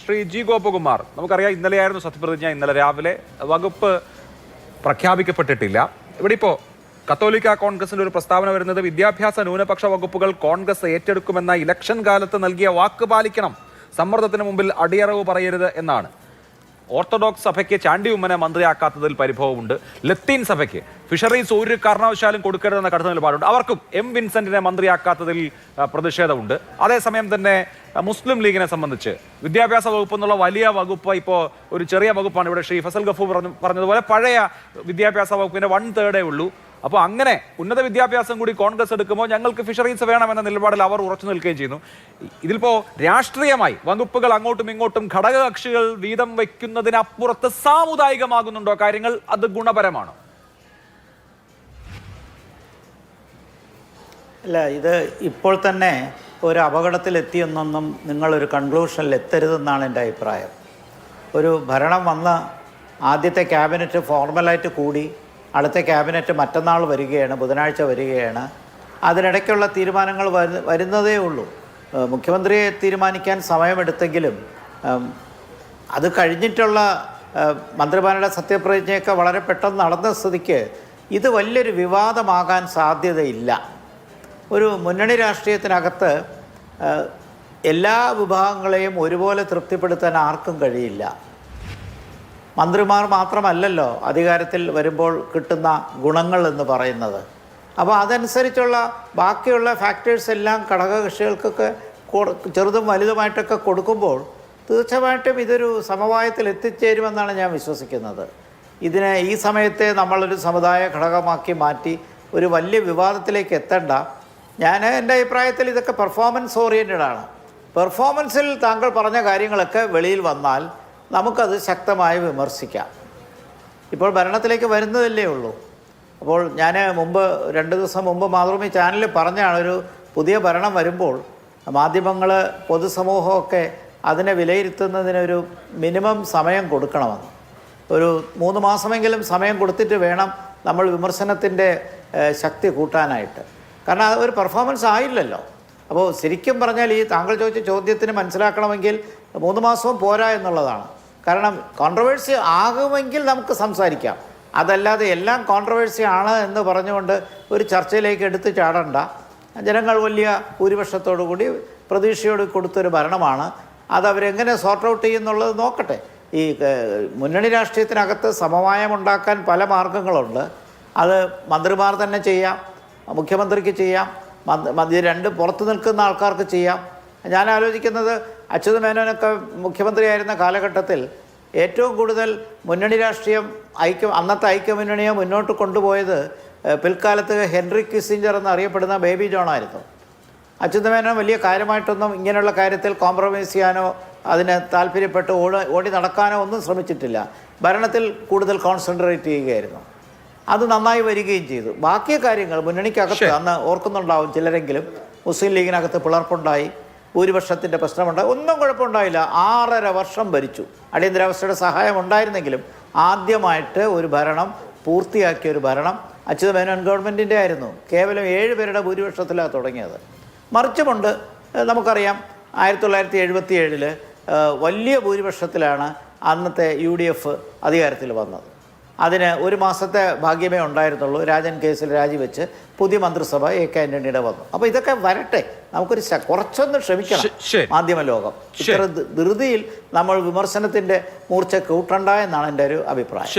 Shri G Gopakumar, നമുക്കറിയാം ഇന്നലെയായിരുന്നു സത്യപ്രതിജ്ഞ. ഇന്നലെ രാവിലെ വകുപ്പ് പ്രഖ്യാപിക്കപ്പെട്ടിട്ടില്ല. ഇവിടെ ഇപ്പോൾ കത്തോലിക്ക കോൺഗ്രസിന്റെ ഒരു പ്രസ്താവന വരുന്നത് വിദ്യാഭ്യാസ ന്യൂനപക്ഷ വകുപ്പുകൾ കോൺഗ്രസ് ഏറ്റെടുക്കുമെന്ന ഇലക്ഷൻ കാലത്ത് നൽകിയ വാക്ക് പാലിക്കണം, സമ്മർദ്ദത്തിന് മുമ്പിൽ അടിയറവ് പറയരുത് എന്നാണ്. ഓർത്തഡോക്സ് സഭയ്ക്ക് ചാണ്ടി ഉമ്മനെ മന്ത്രിയാക്കാത്തതിൽ പരിഭവമുണ്ട്. ലത്തീൻ സഭയ്ക്ക് ഫിഷറീസ് ഒരു കാരണവശാലും കൊടുക്കരുതെന്ന കടുത്ത നിലപാടുണ്ട്. അവർക്കും എം വിൻസെന്റിനെ മന്ത്രിയാക്കാത്തതിൽ പ്രതിഷേധമുണ്ട്. അതേസമയം തന്നെ മുസ്ലിം ലീഗിനെ സംബന്ധിച്ച് വിദ്യാഭ്യാസ വകുപ്പ് എന്നുള്ള വലിയ വകുപ്പ് ഇപ്പോൾ ഒരു ചെറിയ വകുപ്പാണ്. ഇവിടെ ശ്രീ ഫസൽ ഗഫൂർ പറഞ്ഞതുപോലെ പഴയ വിദ്യാഭ്യാസ വകുപ്പിന്റെ 1/3 ഉള്ളൂ. അപ്പോൾ അങ്ങനെ ഉന്നത വിദ്യാഭ്യാസം കൂടി കോൺഗ്രസ് എടുക്കുമ്പോൾ ഞങ്ങൾക്ക് ഫിഷറീസ് വേണമെന്ന നിലപാടിൽ അവർ ഉറച്ചു നിൽക്കുകയും ചെയ്യുന്നു. ഇതിലിപ്പോൾ രാഷ്ട്രീയമായി വകുപ്പുകൾ അങ്ങോട്ടും ഇങ്ങോട്ടും ഘടകകക്ഷികൾ വീതം വയ്ക്കുന്നതിനപ്പുറത്ത് സാമുദായികമാകുന്നുണ്ടോ കാര്യങ്ങൾ? അത് ഗുണപരമാണോ? അല്ല, ഇത് ഇപ്പോൾ തന്നെ ഒരു അപകടത്തിലെത്തിയെന്നൊന്നും നിങ്ങളൊരു കൺക്ലൂഷനിൽ എത്തരുതെന്നാണ് എൻ്റെ അഭിപ്രായം. ഒരു ഭരണം വന്ന ആദ്യത്തെ ക്യാബിനറ്റ് ഫോർമലായിട്ട് കൂടി, അടുത്ത ക്യാബിനറ്റ് മറ്റന്നാൾ വരികയാണ്, ബുധനാഴ്ച വരികയാണ്. അതിനിടയ്ക്കുള്ള തീരുമാനങ്ങൾ വരുന്നതേ ഉള്ളൂ. മുഖ്യമന്ത്രിയെ തീരുമാനിക്കാൻ സമയമെടുത്തെങ്കിലും അത് കഴിഞ്ഞിട്ടുള്ള മന്ത്രിമാരുടെ സത്യപ്രതിജ്ഞയൊക്കെ വളരെ പെട്ടെന്ന് നടന്ന സ്ഥിതിക്ക് ഇത് വലിയൊരു വിവാദമാകാൻ സാധ്യതയില്ല. ഒരു മുന്നണി രാഷ്ട്രീയത്തിനകത്ത് എല്ലാ വിഭാഗങ്ങളെയും ഒരുപോലെ തൃപ്തിപ്പെടുത്താൻ ആർക്കും കഴിയില്ല. മന്ത്രിമാർ മാത്രമല്ലല്ലോ അധികാരത്തിൽ വരുമ്പോൾ കിട്ടുന്ന ഗുണങ്ങൾ എന്ന് പറയുന്നത്. അപ്പോൾ അതനുസരിച്ചുള്ള ബാക്കിയുള്ള ഫാക്ടേഴ്സ് എല്ലാം ഘടകകക്ഷികൾക്കൊക്കെ ചെറുതും വലുതുമായിട്ടൊക്കെ കൊടുക്കുമ്പോൾ തീർച്ചയായിട്ടും ഇതൊരു സമവായത്തിൽ എത്തിച്ചേരുമെന്നാണ് ഞാൻ വിശ്വസിക്കുന്നത്. ഇതിനെ ഈ സമയത്തെ നമ്മളൊരു സമുദായ ഘടകമാക്കി മാറ്റി ഒരു വലിയ വിവാദത്തിലേക്ക് എത്തേണ്ട. എൻ്റെ അഭിപ്രായത്തിൽ ഇതൊക്കെ പെർഫോമൻസ് ഓറിയൻറ്റഡ് ആണ്. പെർഫോമൻസിൽ താങ്കൾ പറഞ്ഞ കാര്യങ്ങളൊക്കെ വെളിയിൽ വന്നാൽ നമുക്കത് ശക്തമായി വിമർശിക്കാം. ഇപ്പോൾ ഭരണത്തിലേക്ക് വരുന്നതല്ലേ ഉള്ളൂ. അപ്പോൾ ഞാൻ 2 ദിവസം മുമ്പ് മാതൃഭൂമി ചാനലിൽ പറഞ്ഞാണ്, ഒരു പുതിയ ഭരണം വരുമ്പോൾ മാധ്യമങ്ങൾ പൊതുസമൂഹമൊക്കെ അതിനെ വിലയിരുത്തുന്നതിനൊരു മിനിമം സമയം കൊടുക്കണമെന്ന്. ഒരു 3 മാസമെങ്കിലും സമയം കൊടുത്തിട്ട് വേണം നമ്മൾ വിമർശനത്തിൻ്റെ ശക്തി കൂട്ടാനായിട്ട്. കാരണം ഒരു പെർഫോമൻസ് ആയില്ലല്ലോ. അപ്പോൾ ശരിക്കും പറഞ്ഞാൽ ഈ താങ്കൾ ചോദിച്ച ചോദ്യത്തിന് മനസ്സിലാക്കണമെങ്കിൽ 3 മാസവും പോരാ എന്നുള്ളതാണ്. കാരണം കോൺട്രവേഴ്സി ആകുമെങ്കിൽ നമുക്ക് സംസാരിക്കാം. അതല്ലാതെ എല്ലാം കോൺട്രവേഴ്സി ആണ് എന്ന് പറഞ്ഞുകൊണ്ട് ഒരു ചർച്ചയിലേക്ക് എടുത്ത് ചാടണ്ട. ജനങ്ങൾ വലിയ ഭൂരിപക്ഷത്തോടു കൂടി പ്രതീക്ഷയോട് കൊടുത്തൊരു ഭരണമാണ്. അതവരെങ്ങനെ സോർട്ട് ഔട്ട് ചെയ്യുന്നുള്ളത് നോക്കട്ടെ. ഈ മുന്നണി രാഷ്ട്രീയത്തിനകത്ത് സമവായമുണ്ടാക്കാൻ പല മാർഗങ്ങളുണ്ട്. അത് മന്ത്രിമാർ തന്നെ ചെയ്യാം, മുഖ്യമന്ത്രിക്ക് ചെയ്യാം, രണ്ട് പുറത്ത് നിൽക്കുന്ന ആൾക്കാർക്ക് ചെയ്യാം. ഞാൻ ആലോചിക്കുന്നത് അച്യുത മേനോനൊക്കെ മുഖ്യമന്ത്രിയായിരുന്ന കാലഘട്ടത്തിൽ ഏറ്റവും കൂടുതൽ മുന്നണി രാഷ്ട്രീയം അന്നത്തെ ഐക്യമുന്നണിയെ മുന്നോട്ട് കൊണ്ടുപോയത് പിൽക്കാലത്ത് ഹെൻറി കിസ്സിഞ്ചർ എന്നറിയപ്പെടുന്ന ബേബി ജോണായിരുന്നു. അച്യുത മേനോൻ വലിയ കാര്യമായിട്ടൊന്നും ഇങ്ങനെയുള്ള കാര്യത്തിൽ കോംപ്രമൈസ് ചെയ്യാനോ അതിന് താല്പര്യപ്പെട്ട് ഓടി നടക്കാനോ ഒന്നും ശ്രമിച്ചിട്ടില്ല. ഭരണത്തിൽ കൂടുതൽ കോൺസെൻട്രേറ്റ് ചെയ്യുകയായിരുന്നു. അത് നന്നായി വരികയും ചെയ്തു. ബാക്കി കാര്യങ്ങൾ മുന്നണിക്കകത്ത് അന്ന് ഓർക്കുന്നുണ്ടാവും ചിലരെങ്കിലും, മുസ്ലിം ലീഗിനകത്ത് പിളർപ്പുണ്ടായി, ഭൂരിപക്ഷത്തിൻ്റെ പ്രശ്നമുണ്ടായി. ഒന്നും കുഴപ്പമുണ്ടായില്ല. 6.5 വർഷം ഭരിച്ചു. അടിയന്തരാവസ്ഥയുടെ സഹായം ഉണ്ടായിരുന്നെങ്കിലും ആദ്യമായിട്ട് ഒരു ഭരണം പൂർത്തിയാക്കിയ ഒരു ഭരണം അച്യുത മേനോൻ ഗവൺമെൻറ്റിൻ്റെ ആയിരുന്നു. കേവലം 7 പേരുടെ ഭൂരിപക്ഷത്തിലാണ് തുടങ്ങിയത്. മറിച്ചുമുണ്ട്, നമുക്കറിയാം 1977 വലിയ ഭൂരിപക്ഷത്തിലാണ് അന്നത്തെ UDF അധികാരത്തിൽ വന്നത്. അതിന് 1 മാസത്തെ ഭാഗ്യമേ ഉണ്ടായിരുന്നുള്ളൂ. രാജൻ കേസിൽ രാജിവെച്ച് പുതിയ മന്ത്രിസഭ AK ആന്റണിയുടെ വന്നു. അപ്പോൾ ഇതൊക്കെ വരട്ടെ, നമുക്കൊരു കുറച്ചൊന്ന് ക്ഷമിക്കണം. മാധ്യമ ലോകം ഇത്ര ധൃതിയിൽ നമ്മൾ വിമർശനത്തിൻ്റെ മൂർച്ച കൂട്ടണ്ട എന്നാണ് എൻ്റെ ഒരു അഭിപ്രായം.